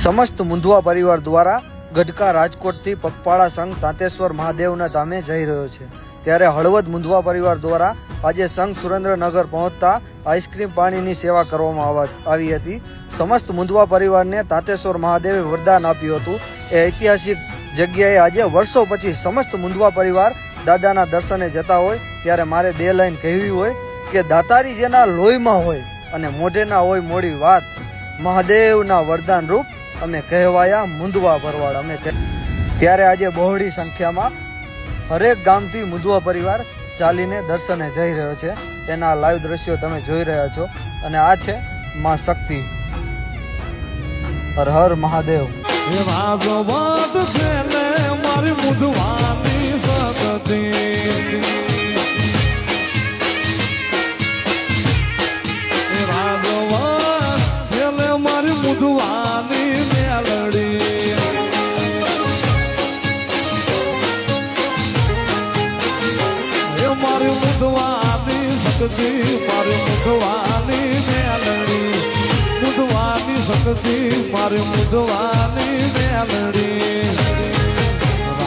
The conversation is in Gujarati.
સમસ્ત મુંધવા પરિવાર દ્વારા ગઢકા રાજકોટથી પગપાળા સંઘ તાંતેશ્વર મહાદેવના ધામે જઈ રહ્યો છે। ત્યારે હળવદ મુંધવા પરિવાર દ્વારા આજે સંઘ સુરેન્દ્રનગર પહોંચતા આઈસ્ક્રીમ પાણીની સેવા કરવામાં આવી હતી। સમસ્ત મુંધવા પરિવારને તાંતેશ્વર મહાદેવે વરદાન આપ્યું હતું। એ ઐતિહાસિક જગ્યાએ આજે વર્ષો પછી સમસ્ત મુંધવા પરિવાર દાદાના દર્શને જતા હોય ત્યારે મારે બે લાઈન કહેવી હોય કે દાતારી જેના લોહીમાં હોય અને મોઢે ના હોય મોડી વાત, મહાદેવના વરદાન રૂપ અમે કહેવાયા મુંધવા ભરવાડ અમે। ત્યારે આજે બહોળી સંખ્યામાં હરેક ગામથી મુંધવા પરિવાર ચાલીને દર્શને જઈ રહ્યો છે। તેના લાઈવ દ્રશ્યો તમે જોઈ રહ્યા છો અને આ છે માં શક્તિ। હર હર મહાદેવ। મારી મુંધવાની મેલડી, મુંધવાની શક્તિ મારી મુંધવાની મેલડી।